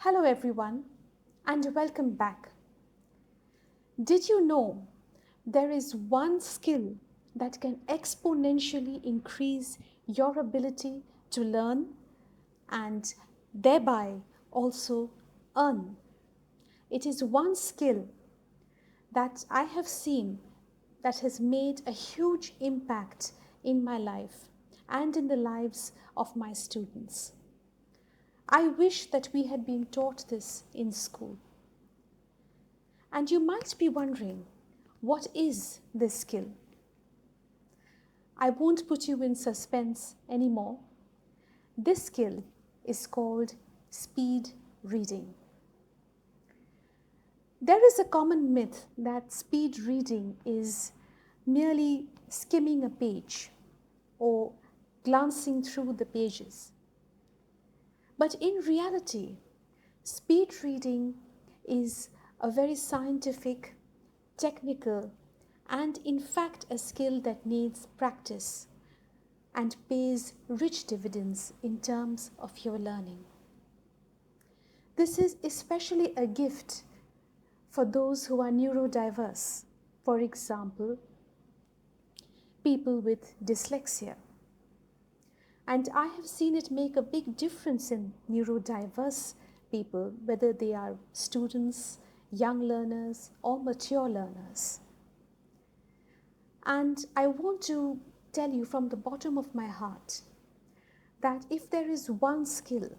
Hello everyone and welcome back. Did you know there is one skill that can exponentially increase your ability to learn and thereby also earn? It is one skill that I have seen that has made a huge impact in my life and in the lives of my students. I wish that we had been taught this in school. And you might be wondering, what is this skill? I won't put you in suspense anymore. This skill is called speed reading. There is a common myth that speed reading is merely skimming a page or glancing through the pages. But in reality, speed reading is a very scientific, technical, and in fact a skill that needs practice and pays rich dividends in terms of your learning. This is especially a gift for those who are neurodiverse, for example, people with dyslexia. And I have seen it make a big difference in neurodiverse people, whether they are students, young learners, or mature learners. And I want to tell you from the bottom of my heart that if there is one skill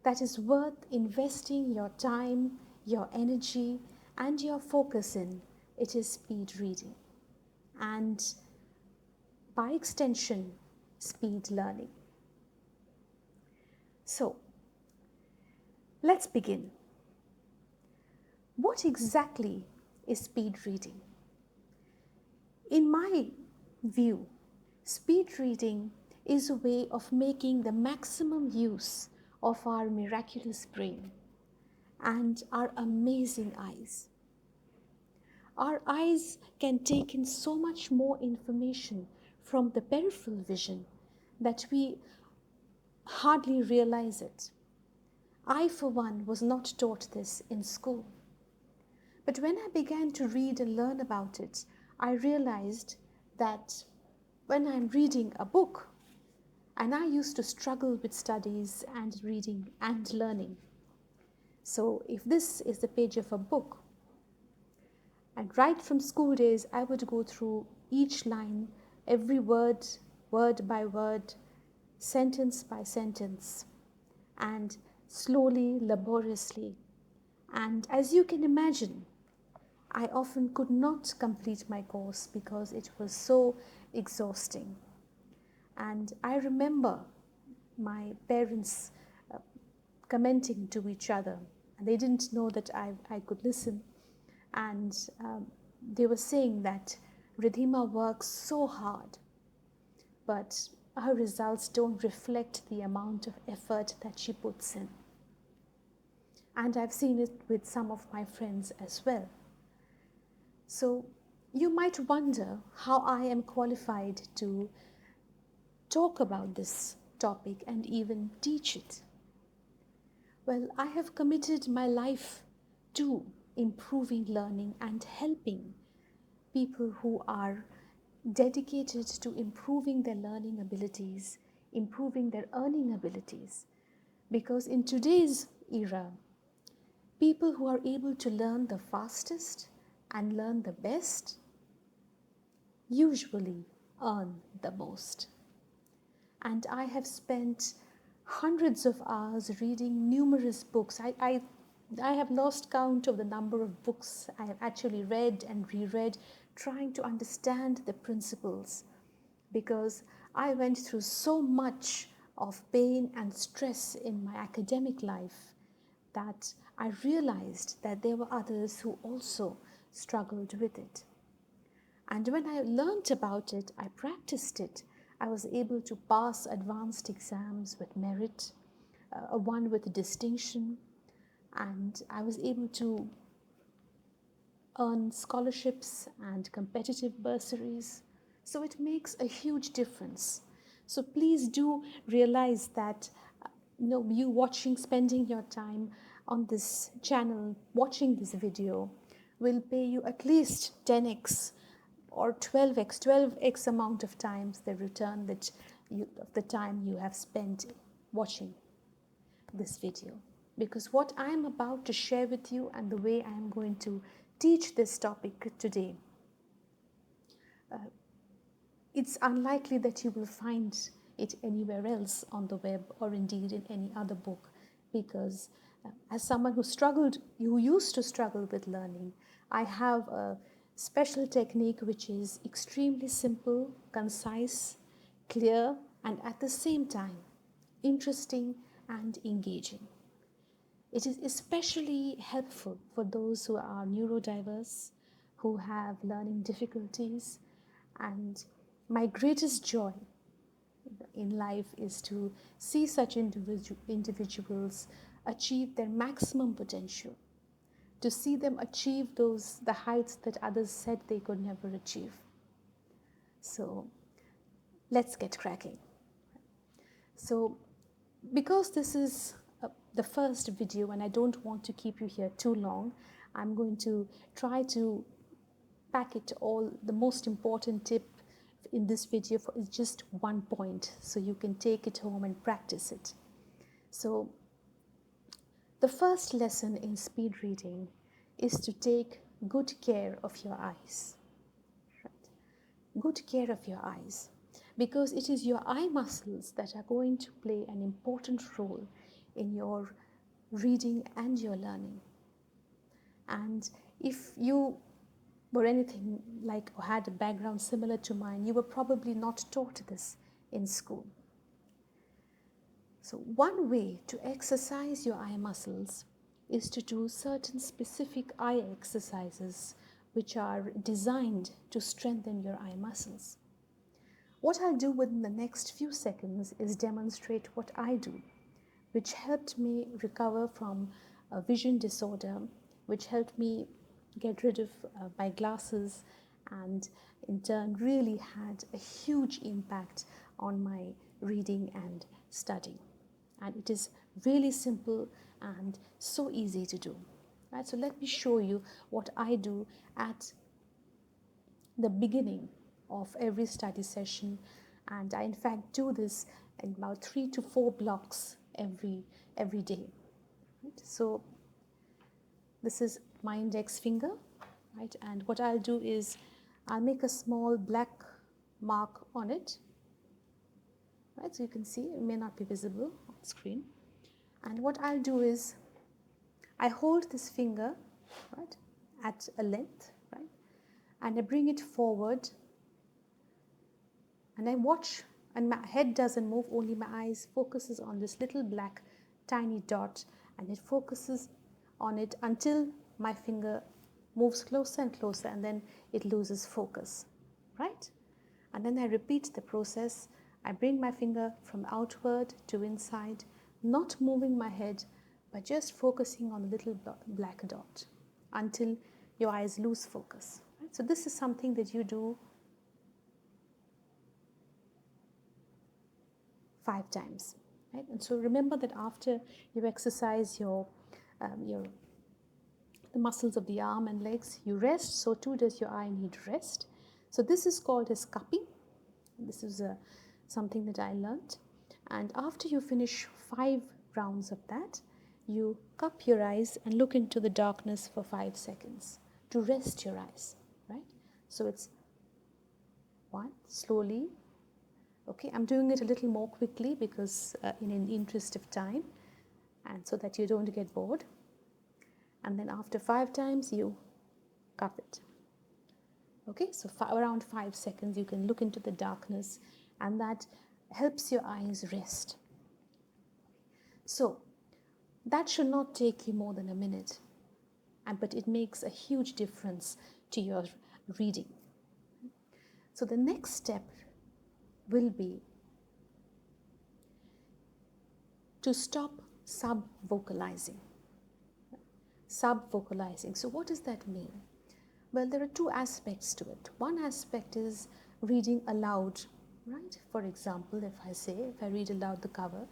that is worth investing your time, your energy, and your focus in, it is speed reading. And by extension, speed learning. So, let's begin. What exactly is speed reading? In my view, speed reading is a way of making the maximum use of our miraculous brain and our amazing eyes. Our eyes can take in so much more information from the peripheral vision that we hardly realize it. I, for one, was not taught this in school. But when I began to read and learn about it, I realized that when I'm reading a book, and I used to struggle with studies and reading and learning. So if this is the page of a book, and right from school days, I would go through each line, every word, word by word, sentence by sentence, and slowly, laboriously. And as you can imagine, I often could not complete my course because it was so exhausting. And I remember my parents commenting to each other. And they didn't know that I could listen. And they were saying that Ridhima works so hard, but her results don't reflect the amount of effort that she puts in. And I've seen it with some of my friends as well. So you might wonder how I am qualified to talk about this topic and even teach it. Well, I have committed my life to improving learning and helping people who are dedicated to improving their learning abilities, improving their earning abilities. Because in today's era, people who are able to learn the fastest and learn the best usually earn the most. And I have spent hundreds of hours reading numerous books. I have lost count of the number of books I have actually read and reread, trying to understand the principles, because I went through so much of pain and stress in my academic life that I realized that there were others who also struggled with it. And when I learned about it, I practiced it. I was able to pass advanced exams with merit, one with distinction, and I was able to earn scholarships and competitive bursaries. So it makes a huge difference. So please do realize that you spending your time on this channel watching this video will pay you at least 10x or 12x amount of times the return that of the time you have spent watching this video. Because what I am about to share with you and the way I am going to teach this topic today, it's unlikely that you will find it anywhere else on the web or indeed in any other book, because as someone who used to struggle with learning, I have a special technique which is extremely simple, concise, clear, and at the same time interesting and engaging. It is especially helpful for those who are neurodiverse, who have learning difficulties, and my greatest joy in life is to see such individuals achieve their maximum potential, to see them achieve the heights that others said they could never achieve. So let's get cracking. So because this is the first video and I don't want to keep you here too long, I'm going to try to pack it all, the most important tip in this video is just one point, so you can take it home and practice it. So the first lesson in speed reading is to take good care of your eyes. Right? Good care of your eyes, because it is your eye muscles that are going to play an important role in your reading and your learning. And if you were anything like or had a background similar to mine, you were probably not taught this in school. So one way to exercise your eye muscles is to do certain specific eye exercises which are designed to strengthen your eye muscles. What I'll do within the next few seconds is demonstrate what I do, which helped me recover from a vision disorder, which helped me get rid of my glasses, and in turn really had a huge impact on my reading and studying. And it is really simple and so easy to do. Right? So let me show you what I do at the beginning of every study session, and I in fact do this in about 3 to 4 blocks every day. Right? So this is my index finger, right? And what I'll do is I'll make a small black mark on it, right? So you can see it may not be visible on screen. And what I'll do is I hold this finger, right, at a length, right, and I bring it forward, and I watch, and my head doesn't move, only my eyes focuses on this little black tiny dot, and it focuses on it until my finger moves closer and closer, and then it loses focus, right? And then I repeat the process. I bring my finger from outward to inside, not moving my head, but just focusing on the little black dot until your eyes lose focus. Right? So this is something that you do 5 times. Right? And so remember that after you exercise the muscles of the arm and legs, you rest, so too does your eye need rest. So this is called as cupping. This is something that I learned. And after you finish 5 rounds of that, you cup your eyes and look into the darkness for 5 seconds to rest your eyes, right? So it's 1, slowly. Okay, I'm doing it a little more quickly because in an interest of time, and so that you don't get bored. And then after 5 times, you cup it. Okay, so around 5 seconds, you can look into the darkness, and that helps your eyes rest. So that should not take you more than a minute, but it makes a huge difference to your reading. So the next step will be to stop sub-vocalizing. Sub-vocalizing. So what does that mean? Well, there are 2 aspects to it. One aspect is reading aloud, right? For example, if I read aloud the cover,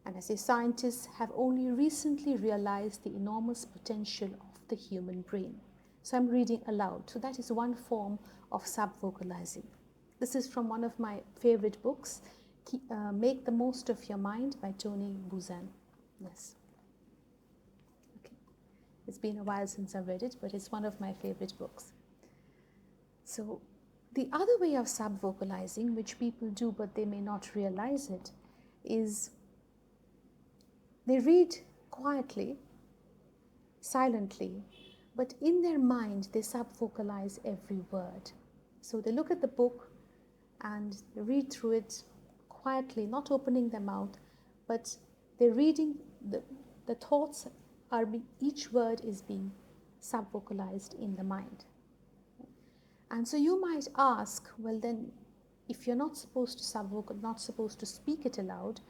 And I say scientists have only recently realized the enormous potential of the human brain. So I'm reading aloud. So that is one form of sub-vocalizing. This is from one of my favorite books, Make the Most of Your Mind by Tony Buzan. Yes. Okay. It's been a while since I've read it, but it's one of my favorite books. So the other way of sub-vocalizing, which people do but they may not realize it, is they read quietly, silently, but in their mind they sub-vocalize every word. So they look at the book and they read through it quietly, not opening their mouth, but they're reading, the thoughts are each word is being sub-vocalized in the mind. And so you might ask, well then, if you're not supposed to sub-vocal, not supposed to speak it aloud,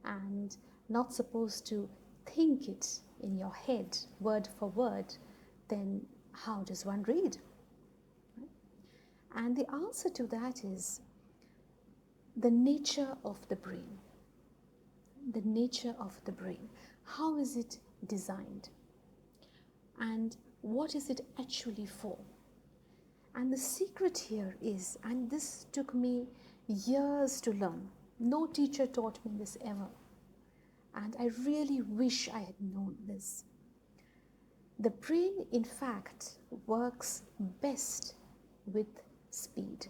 and not supposed to think it in your head, word for word, then how does one read? And the answer to that is the nature of the brain. The nature of the brain. How is it designed? And what is it actually for? And the secret here is, and this took me years to learn. No teacher taught me this ever. And I really wish I had known this. The brain, in fact, works best with speed.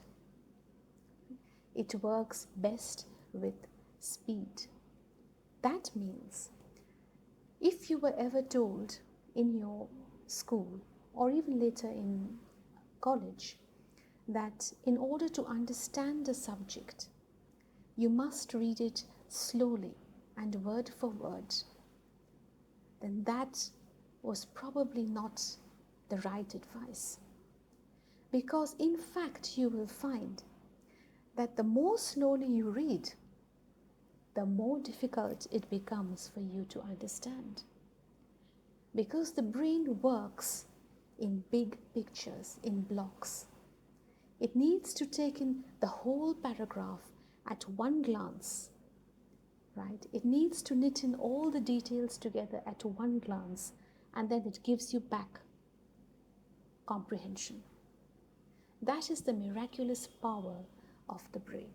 It works best with speed. That means if you were ever told in your school or even later in college that in order to understand a subject, you must read it slowly and word for word, then that was probably not the right advice. Because in fact, you will find that the more slowly you read, the more difficult it becomes for you to understand. Because the brain works in big pictures, in blocks. It needs to take in the whole paragraph at one glance, right? It needs to knit in all the details together at one glance, and then it gives you back comprehension. That is the miraculous power of the brain.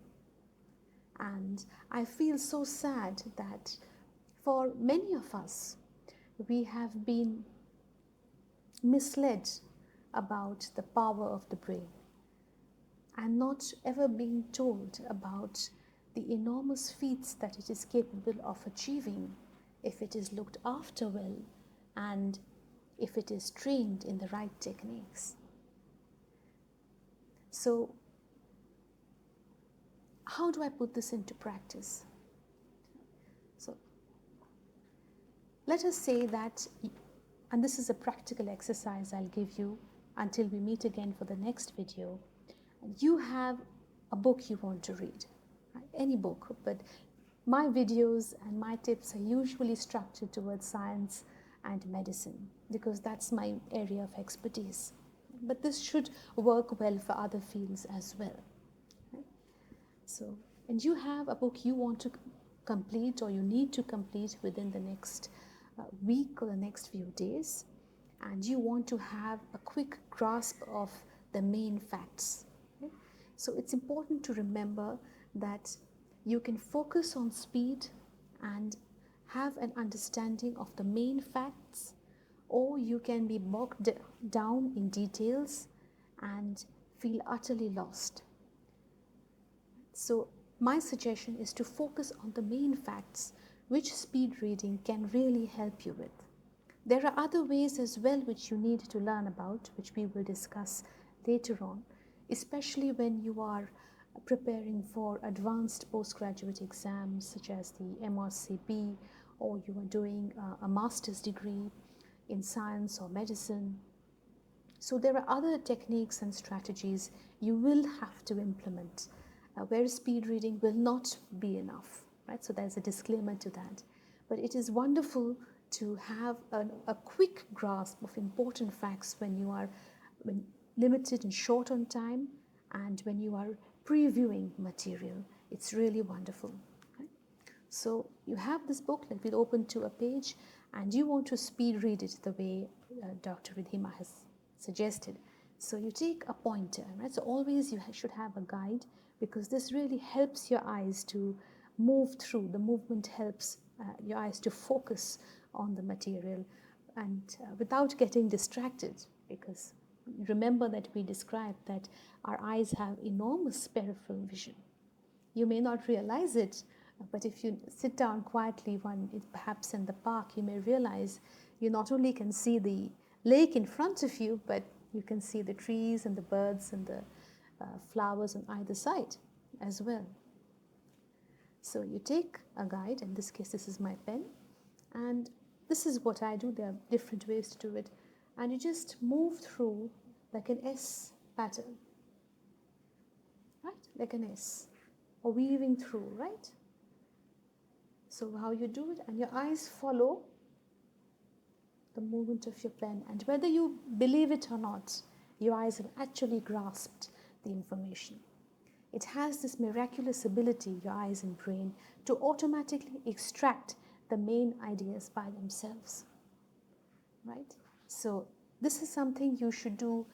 And I feel so sad that for many of us, we have been misled about the power of the brain and not ever being told about the enormous feats that it is capable of achieving if it is looked after well and if it is trained in the right techniques. So, how do I put this into practice? So, let us say that, and this is a practical exercise I'll give you until we meet again for the next video. You have a book you want to read, right? Any book, but my videos and my tips are usually structured towards science and medicine because that's my area of expertise. But this should work well for other fields as well. Right? So, and you have a book you want to complete or you need to complete within the next week or the next few days, and you want to have a quick grasp of the main facts. Okay? So it's important to remember that you can focus on speed and have an understanding of the main facts, or you can be bogged down in details and feel utterly lost. So my suggestion is to focus on the main facts, which speed reading can really help you with. There are other ways as well which you need to learn about, which we will discuss later on, especially when you are preparing for advanced postgraduate exams such as the MRCP, or you are doing a master's degree in science or medicine. So there are other techniques and strategies you will have to implement where speed reading will not be enough, right? So there's a disclaimer to that. But it is wonderful to have a quick grasp of important facts when you are limited and short on time and when you are previewing material. It's really wonderful. Right? So you have this booklet, we'll open to a page, and you want to speed read it the way Dr. Vidhima has suggested. So you take a pointer, right? So always you should have a guide, because this really helps your eyes to move through. The movement helps your eyes to focus on the material, and without getting distracted, because remember that we described that our eyes have enormous peripheral vision. You may not realize it, but if you sit down quietly, perhaps in the park, you may realize you not only can see the lake in front of you, but you can see the trees and the birds and the flowers on either side as well. So you take a guide, in this case this is my pen, and this is what I do. There are different ways to do it, and you just move through like an S pattern, right? Like an S, or weaving through, right? So how you do it, and your eyes follow the movement of your pen, and whether you believe it or not, your eyes have actually grasped the information. It has this miraculous ability, your eyes and brain, to automatically extract the main ideas by themselves, right? So this is something you should do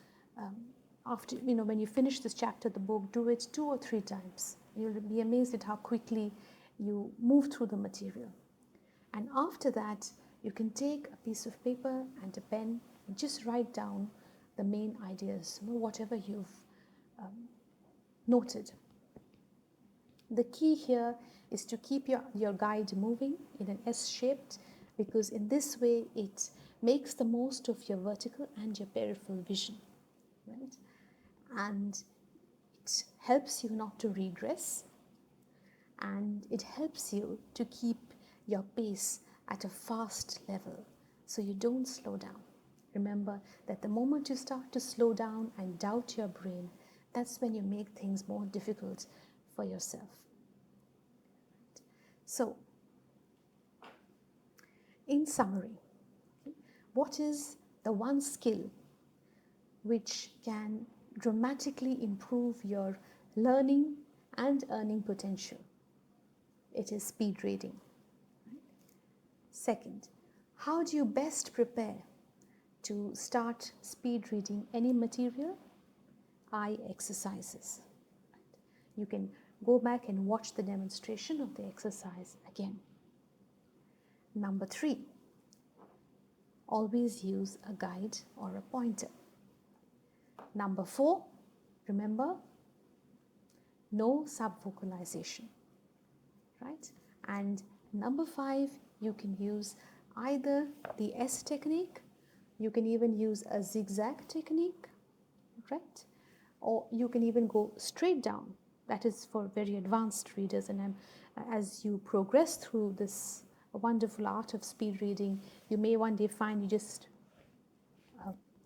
after, when you finish this chapter of the book, do it 2 or 3 times. You'll be amazed at how quickly you move through the material. And after that, you can take a piece of paper and a pen and just write down the main ideas, whatever you've noted. The key here is to keep your guide moving in an S-shaped, because in this way it makes the most of your vertical and your peripheral vision, right? And it helps you not to regress, and it helps you to keep your pace at a fast level so you don't slow down. Remember that the moment you start to slow down and doubt your brain, that's when you make things more difficult for yourself. So, in summary, what is the one skill which can dramatically improve your learning and earning potential? It is speed reading. Second, how do you best prepare to start speed reading any material? Eye exercises. You can go back and watch the demonstration of the exercise again. Number 3, always use a guide or a pointer. Number 4, remember, no subvocalization, right? And number 5, you can use either the S technique, you can even use a zigzag technique, right? Or you can even go straight down. That is for very advanced readers, and as you progress through this wonderful art of speed reading, you may one day find you just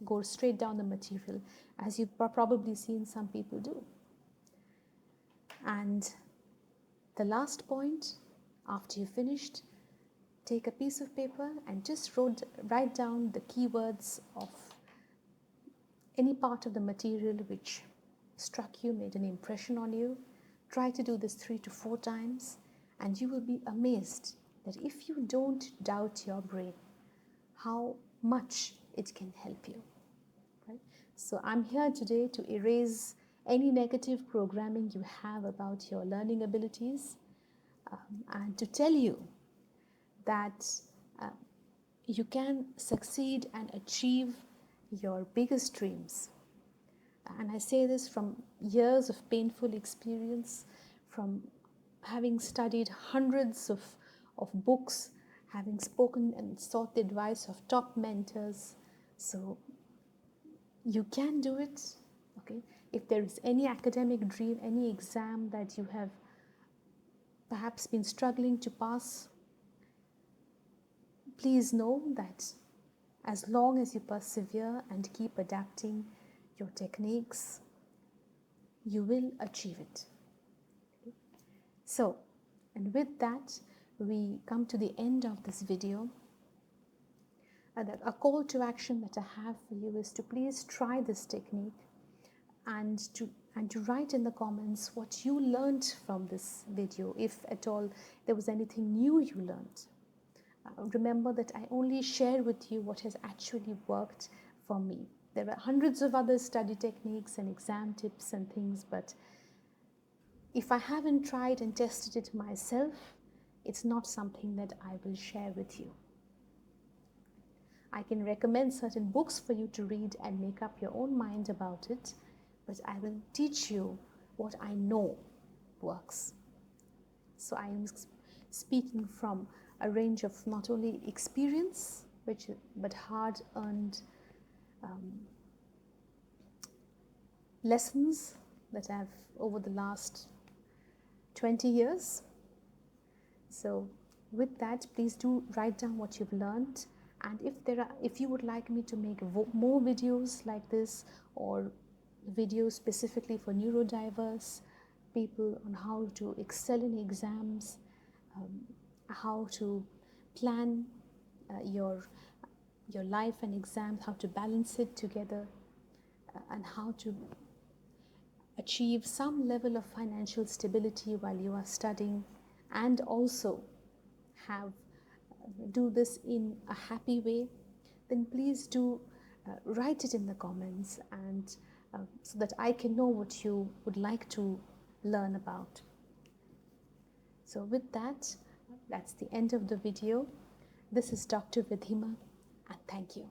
go straight down the material, as you've probably seen some people do. And the last point, after you've finished, take a piece of paper and just write down the keywords of any part of the material which struck you, made an impression on you. Try to do this 3 to 4 times, and you will be amazed that if you don't doubt your brain, how much it can help you. Right? So I'm here today to erase any negative programming you have about your learning abilities, and to tell you that you can succeed and achieve your biggest dreams. And I say this from years of painful experience, from having studied hundreds of books, having spoken and sought the advice of top mentors. So you can do it, okay? If there is any academic dream, any exam that you have perhaps been struggling to pass, please know that as long as you persevere and keep adapting your techniques, you will achieve it. Okay? So, and with that, we come to the end of this video. A call to action that I have for you is to please try this technique and to write in the comments what you learned from this video, if at all there was anything new you learned. Remember that I only share with you what has actually worked for me. There are hundreds of other study techniques and exam tips and things, but if I haven't tried and tested it myself, it's not something that I will share with you. I can recommend certain books for you to read and make up your own mind about it, but I will teach you what I know works. So I am speaking from a range of not only experience, but hard-earned lessons that I've over the last 20 years. So with that, please do write down what you've learned, and if you would like me to make more videos like this, or videos specifically for neurodiverse people on how to excel in exams, how to plan your life and exams, how to balance it together, and how to achieve some level of financial stability while you are studying, and also do this in a happy way, then please do write it in the comments, and so that I can know what you would like to learn about. So with that, that's the end of the video. This is Dr. Vidhima, and thank you.